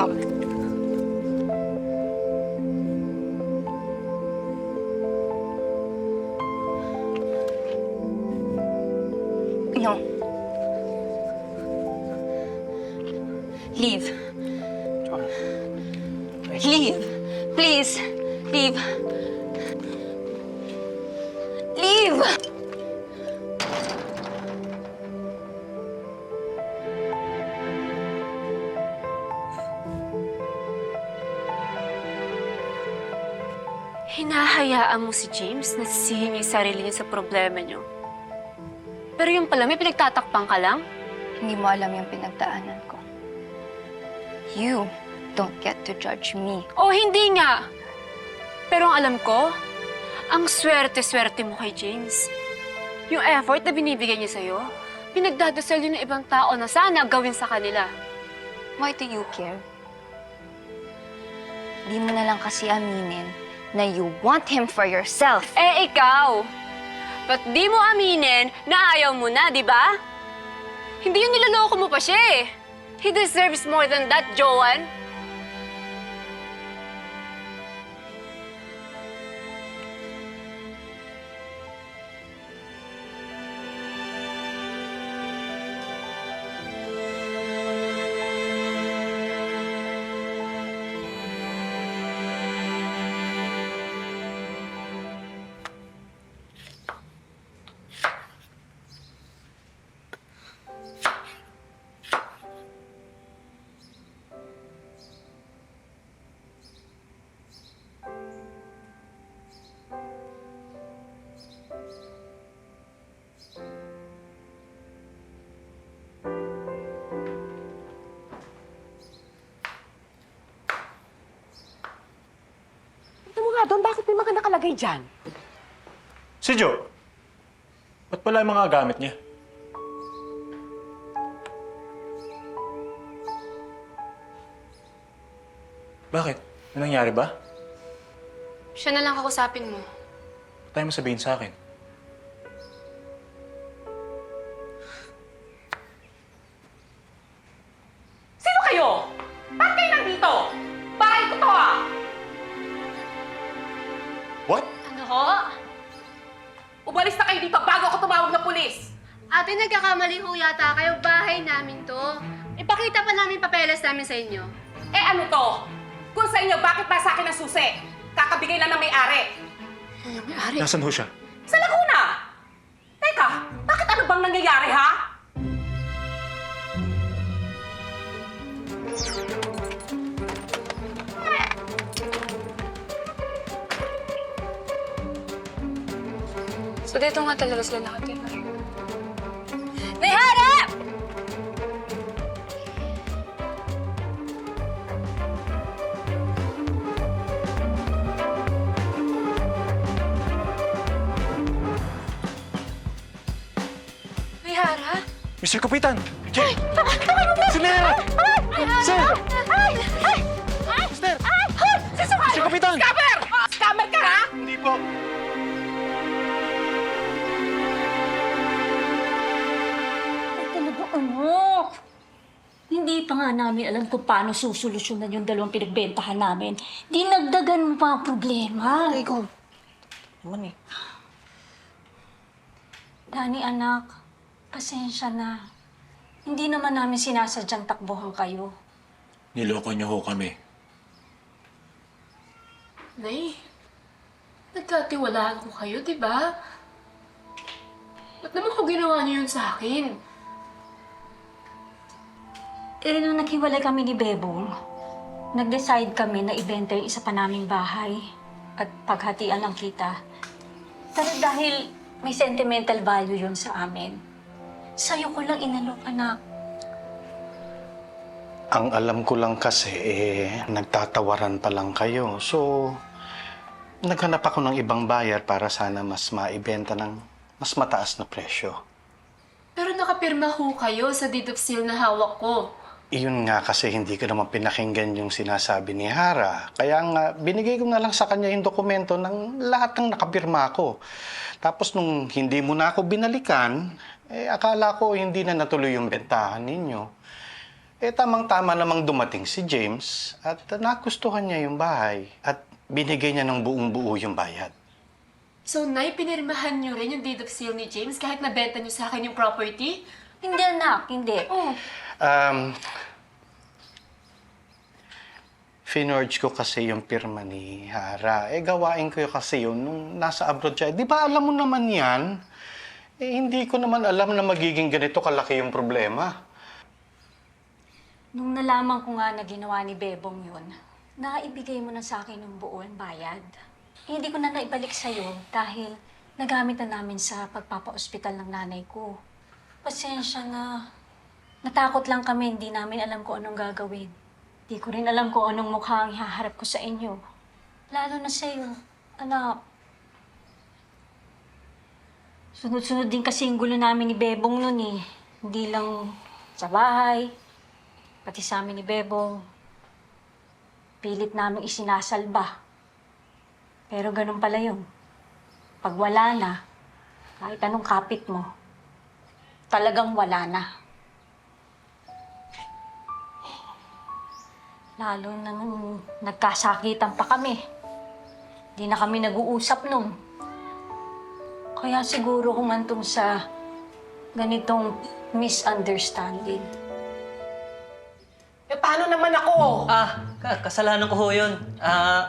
Stop. No. Leave. John. Leave. Please. Leave. Leave! Hinahayaan mo si James na sisihin niya yung sarili niya sa problema niyo. Pero yung pala, may pinagtatakpang ka lang? Hindi mo alam yung pinagdaanan ko. You don't get to judge me. O hindi nga! Pero ang alam ko, ang swerte-swerte mo kay James. Yung effort na binibigay niya sa'yo, pinagdadasal yun ng ibang tao na sana gawin sa kanila. Why do you care? Di mo na lang kasi aminin na you want him for yourself. Eh, ikaw! Ba't di mo aminin na ayaw mo na, di ba? Hindi yung niloloko mo pa siya eh. He deserves more than that, Joanne. Doon, bakit may mga nakalagay dyan? Si Joe. Ba't pala yung mga gamit niya? Bakit? May nangyari ba? Siya na lang kakusapin mo. Ba't tayo mo sabihin sa akin? Sino kayo? Bakit kayo nandito? Bahay ko to ah! What? Ano ho? Umalis na kayo dito bago ako tumawag ng pulis! Ate, nagkakamali ho yata kayo. Bahay namin to. Ipakita pa namin papeles namin sa inyo. Eh ano to? Kung sa inyo, bakit nasa akin ang susi? Kakabigay lang ng may-ari. May-ari. Nasaan ho siya? Sa Laguna! Teka, bakit ano bang nangyayari ha? So dito nga talaga sila nakatira. May harap! May harap? Mr. Kapitan! Jay! Sir! Sir! Mister! Mr. Kapitan! Scammer! Scammer ka ha? Hindi po. Talaga ano? Hindi pa nga namin alam kung paano susolusyonan yung dalawang pinagbentahan namin. Dinagdagan mo pa ang problema. Ikaw. Naman eh. Dani, anak, pasensya na. Hindi naman namin sinasadyang takbuhan kayo. Niloko niyo ho kami. Nay, nagkatiwalaan ko kayo, di ba? Ba't naman ko ginawa niyo yun sa akin? Eh, nung naghiwalay kami ni Bebong, nag-decide kami na ibenta yung isa pa naming bahay at paghatian ang kita. Pero dahil may sentimental value yun sa amin, sa'yo ko lang inalok, anak. Ang alam ko lang kasi, nagtatawaran pa lang kayo. So, naghanap ako ng ibang buyer para sana mas maibenta ng mas mataas na presyo. Pero nakapirma ho kayo sa deed of sale na hawak ko. Iyon nga kasi hindi ko naman pinakinggan yung sinasabi ni Hara. Kaya nga, binigay ko na lang sa kanya yung dokumento ng lahat ng nakapirma ko. Tapos nung hindi mo na ako binalikan, akala ko hindi na natuloy yung bentahan ninyo. Tamang-tama namang dumating si James at nagustuhan niya yung bahay at binigay niya ng buong-buo yung bayad. So, Nay, pinirmahan niyo rin yung deed of sale ni James kahit nabenta niyo sa akin yung property? Hindi, anak, hindi. Oh. Finorge ko kasi yung pirma ni Hara. Gawain ko kasi yun nung nasa abroad siya. Di ba alam mo naman yan? Hindi ko naman alam na magiging ganito kalaki yung problema. Nung nalaman ko nga na ginawa ni Bebong yun, naibigay mo na sa akin ng buo ang bayad. Hindi ko na naibalik sa'yo dahil nagamit na namin sa pagpapa-ospital ng nanay ko. Pasensya na. Natakot lang kami, hindi namin alam kung anong gagawin. Hindi ko rin alam kung anong mukha ang ihaharap ko sa inyo. Lalo na sa'yo, anak. Sunod-sunod din kasi yung gulo namin ni Bebong nun eh. Hindi lang sa bahay, pati sa amin ni Bebong. Pilit namin isinasalba. Pero ganun pala yun. Pag wala na, kahit anong kapit mo, talagang wala na. Lalo na nung nagkasakitan pa kami. Di na kami nag-uusap nun. Kaya siguro humantong sa ganitong misunderstanding. Paano naman ako? Kasalanan ko ho yun.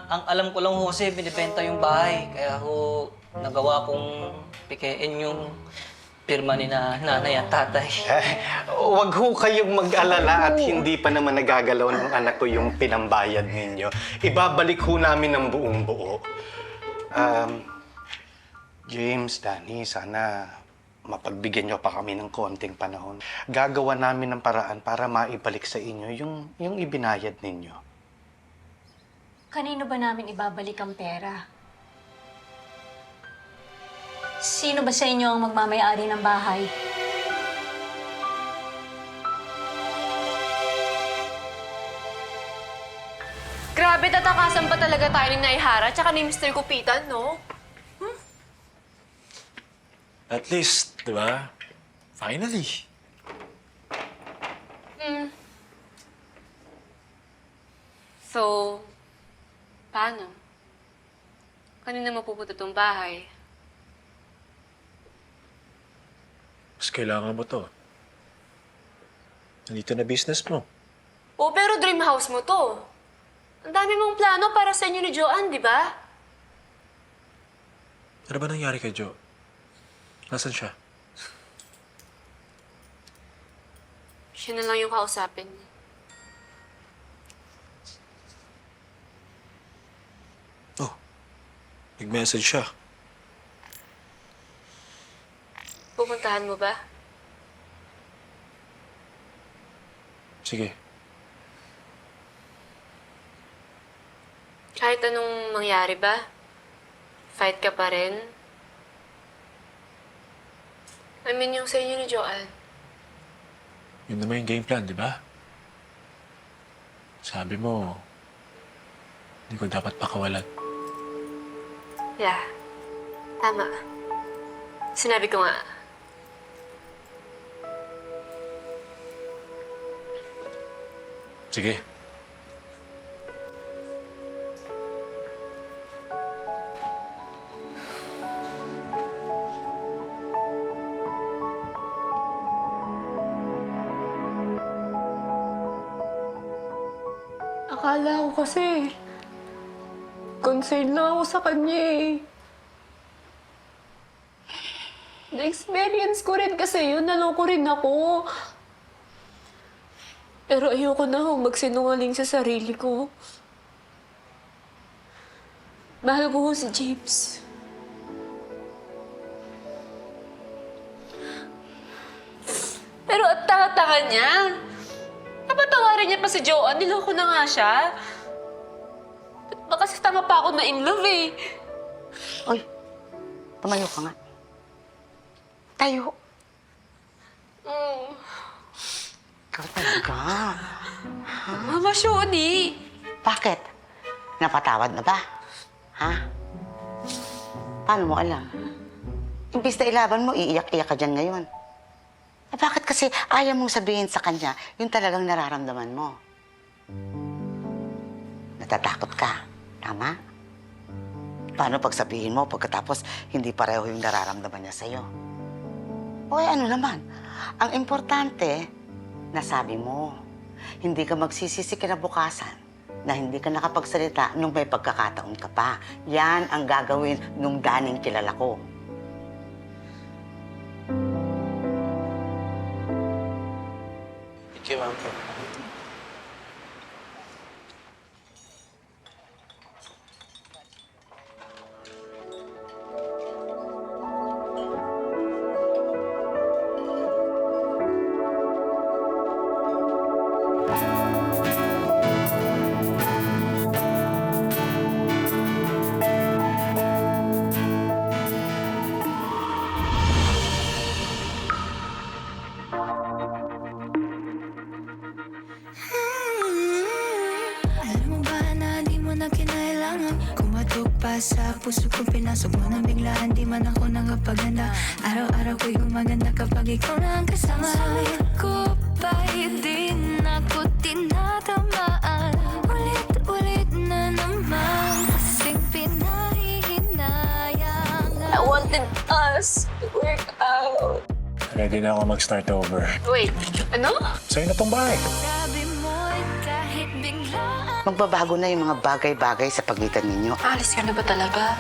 Ang alam ko lang ho kasi binibenta yung bahay. Kaya ho, nagawa kong pikein yung pirma ni nanay at tatay. Huwag ho kayong mag-alala at hindi pa naman nagagalaw ng anak ko yung pinambayad ninyo. Ibabalik ho namin ng buong buo. James, Danny, sana mapagbigyan nyo pa kami ng konting panahon. Gagawa namin ng paraan para maibalik sa inyo yung ibinayad ninyo. Kanino ba namin ibabalik ang pera? Sino ba sa inyo ang magmamayari ng bahay? Grabe, tatakasan pa talaga tayo ni Naihara tsaka ni Mr. Kupitan, no? At least, di ba? Finally. So, paano? Kanina mapupunta tong bahay? Mas kailangan mo to. Nandito na business mo. Oh, pero dream house mo to. Ang dami mong plano para sa inyo ni Joanne, di ba? Ano ba nangyari kay Joe? Nasaan siya? Siya na lang yung kausapin niya. Oh, nag-message siya. Pupuntahan mo ba? Sige. Kahit anong mangyari ba? Fight ka pa rin? I mean, yung sa inyo ni Joanne. Yun naman yung game plan, di ba? Sabi mo, hindi ko dapat pakawalan. Yeah. Tama. Sinabi ko nga. Sige. Akala ko kasi, concerned lang ako sa kanya eh. Na-experience ko rin kasi yun, naloko rin ako. Pero ayoko na ho magsinungaling sa sarili ko. Mahal ko ho si James. Pero at tanga-tanga niya. Napatawarin niya pa si Joanne, niloko na nga siya. Baka kasi tama pa ako na in love eh. Oy, tumayo ka nga. Tayo. Ikaw talaga. Mama Shoni. Bakit? Napatawad na ba? Ha? Paano mo alam? Imbis na ilaban mo, iiyak-iyak ka dyan ngayon. Bakit kasi ayaw mong sabihin sa kanya yung talagang nararamdaman mo? Natatakot ka, tama? Paano pag sabihin mo pagkatapos hindi pareho yung nararamdaman niya sa'yo? O ano naman, ang importante, nasabi mo, hindi ka magsisisi kinabukasan na hindi ka nakapagsalita nung may pagkakataon ka pa. Yan ang gagawin nung daning kilala ko. Thank you, ma'am. Alam mo ba na di mo na kinailangan kumatok pa sa puso ko, pinasok mo nang biglaan. Di man ako nakapaganda, araw-araw ko'y gumaganda kapag ikaw na ang kasama. Sabi ko ba'y di na ko tinatamaan? Ulit-ulit na naman kasing pinahihinayang. I wanted us to work out. Ready na ako mag-start over. Wait, ano? Sa'yo na tong bahay. Sabi mo'y kahit biglaan Magbabago na yung mga bagay-bagay sa pagitan ninyo. Alis ka na ba talaga?